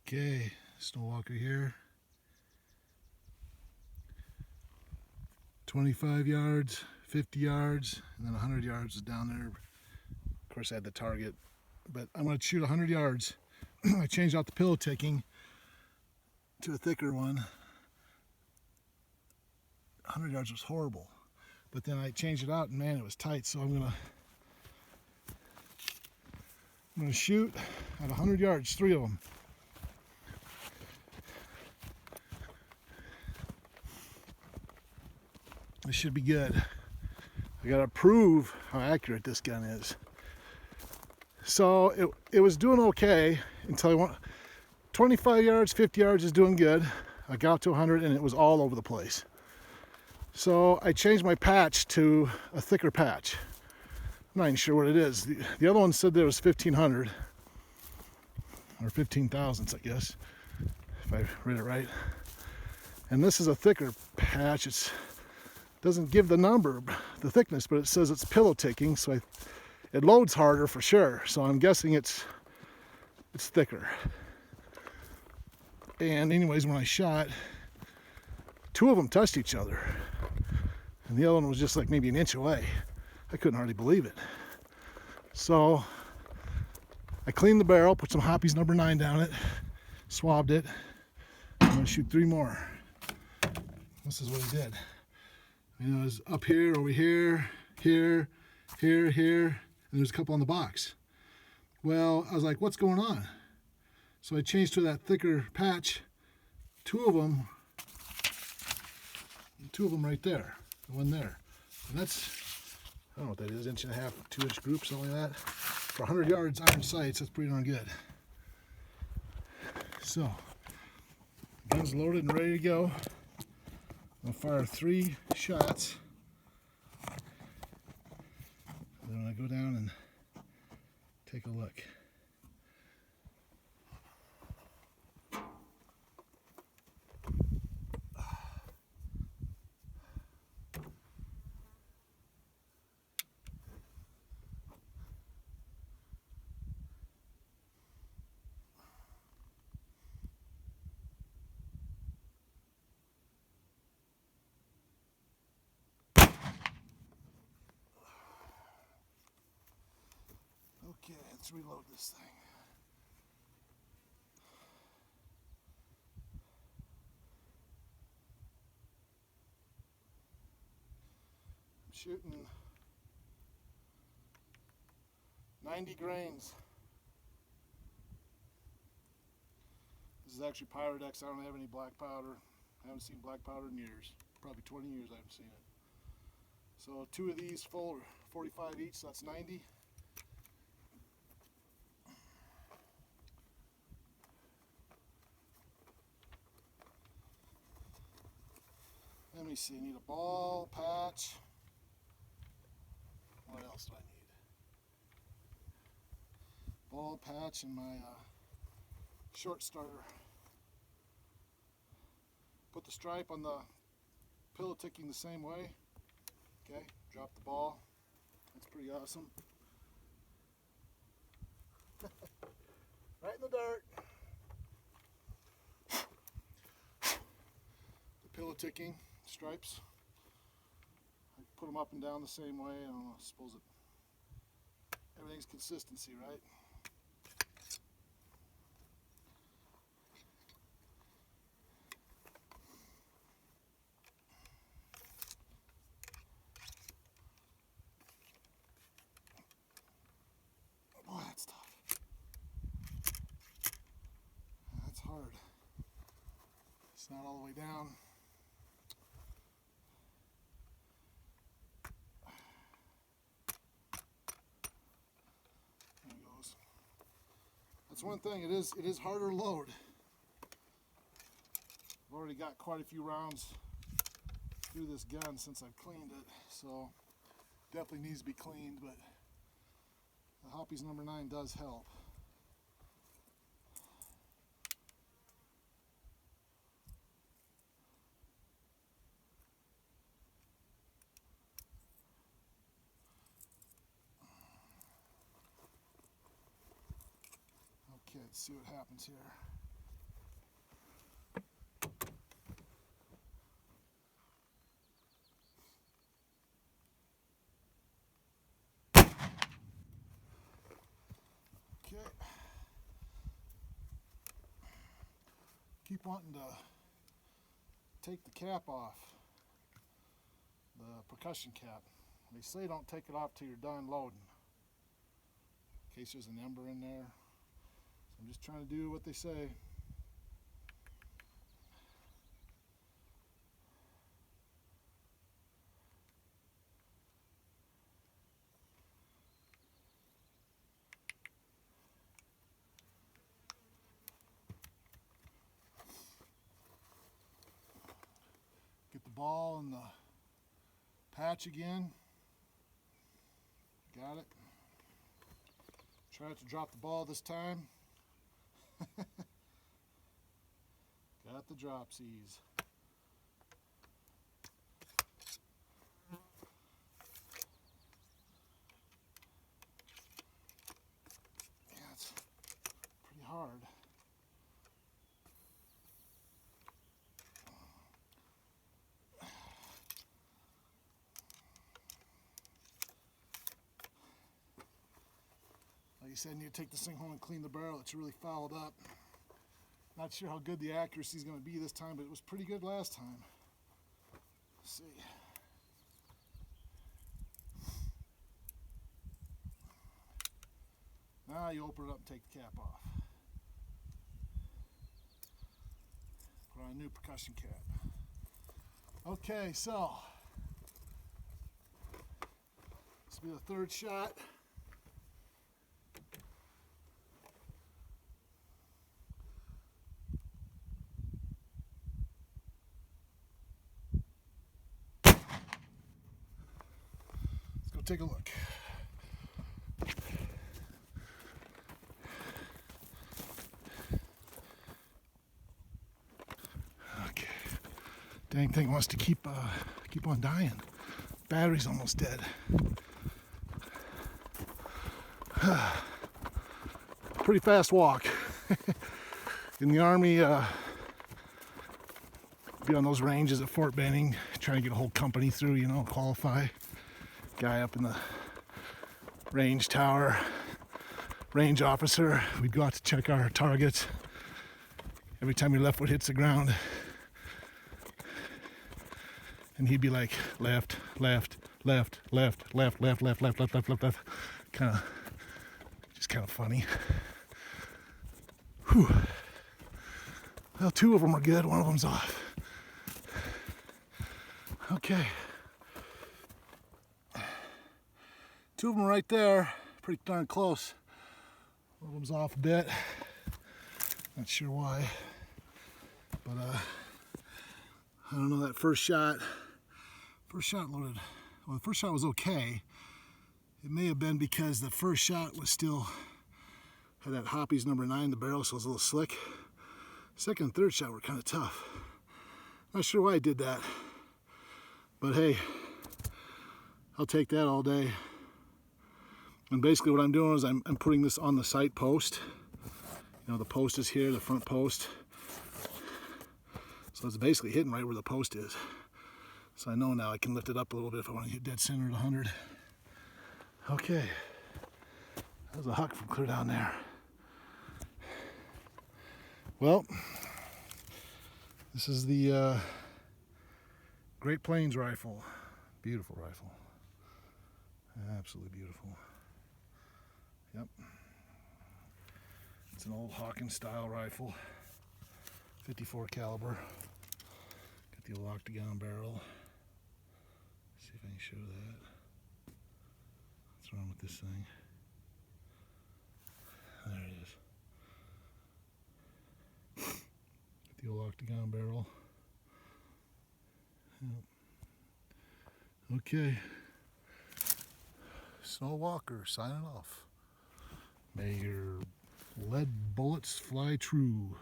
Okay, snow walker here. 25 yards, 50 yards, and then 100 yards is down there. Of course, I had the target, but I'm going to shoot 100 yards. I changed out the pillow ticking to a thicker one. 100 yards was horrible, but then I changed it out, and man, it was tight. So I'm gonna shoot at 100 yards, 3 of them. This should be good. I gotta prove how accurate this gun is. So it was doing okay until I went 25 yards, 50 yards is doing good. I got to 100 and it was all over the place. So I changed my patch to a thicker patch. I'm not even sure what it is. The other one said there was 1,500 or 15 thousandths, I guess, if I read it right. And this is a thicker patch. It doesn't give the number, the thickness, but it says it's pillow ticking, so it loads harder for sure. So I'm guessing it's thicker. And anyways, when I shot, 2 of them touched each other, and the other one was just like maybe an inch away. I couldn't hardly believe it. So I cleaned the barrel, put some Hoppi's number 9 down it, swabbed it. I'm gonna shoot 3 more. This is what I did. You know, it was up here, over here, here, here, here, and there's a couple on the box. Well, I was like, what's going on? So I changed to that thicker patch. 2 of them right there, and 1 there. And that's, I don't know what that is, 1.5 inch, 2 inch group, something like that. For 100 yards iron sights, that's pretty darn good. So, gun's loaded and ready to go. I'm gonna fire 3 shots. And then I go down and take a look. Okay, let's reload this thing. I'm shooting 90 grains. This is actually Pyrodex. I don't have any black powder. I haven't seen black powder in years. Probably 20 years I haven't seen it. So 2 of these full, 45 each, so that's 90. Let me see, I need a ball, patch. What else do I need? Ball, patch, and my short starter. Put the stripe on the pillow ticking the same way. Okay, drop the ball. That's pretty awesome. Right in the dirt. The pillow ticking stripes. I put them up and down the same way. I don't know, I suppose everything's consistency, right? Boy, that's tough. That's hard. It's not all the way down. That's one thing, it is harder to load. I've already got quite a few rounds through this gun since I've cleaned it, so definitely needs to be cleaned, but the Hoppi's number 9 does help. Okay, let's see what happens here. Keep wanting to take the cap off, the percussion cap. They say don't take it off till you're done loading, in case there's an ember in there. So I'm just trying to do what they say. Get the ball and the patch again. Got it. Try not to drop the ball this time. Got the dropsies. Yeah, it's pretty hard. Like I said, I need to take this thing home and clean the barrel. It's really fouled up. Not sure how good the accuracy is going to be this time, but it was pretty good last time. Let's see. Now you open it up and take the cap off. Put on a new percussion cap. Okay, so this will be the third shot. Take a look. Okay. Dang thing wants to keep on dying. Battery's almost dead. Pretty fast walk. In the Army, be on those ranges at Fort Benning, trying to get a whole company through, you know, qualify. Guy up in the range tower, range officer. We'd go out to check our targets. Every time your left foot hits the ground, and he'd be like left, left, left, left, left, left, left, left, left, left, left, left. Just kind of funny. Whew. Well, two of them are good. One of them's off. Okay. Two of them right there, pretty darn close. One of them's off a bit. Not sure why, but I don't know. That first shot loaded. Well, the first shot was okay. It may have been because the first shot was still had that Hoppies number 9 in the barrel, so it was a little slick. Second and third shot were kind of tough. Not sure why I did that, but hey, I'll take that all day. And basically what I'm doing is I'm putting this on the sight post. You know, the post is here, the front post. So it's basically hitting right where the post is. So I know now I can lift it up a little bit if I want to hit dead center at 100. Okay. That was a huck from clear down there. Well, this is the Great Plains Rifle. Beautiful rifle. Absolutely beautiful. Yep. It's an old Hawkin style rifle. 54 caliber. Got the old octagon barrel. See if I can show that. What's wrong with this thing? There it is. Got the old octagon barrel. Yep. Okay. Snow Walker signing off. May your lead bullets fly true.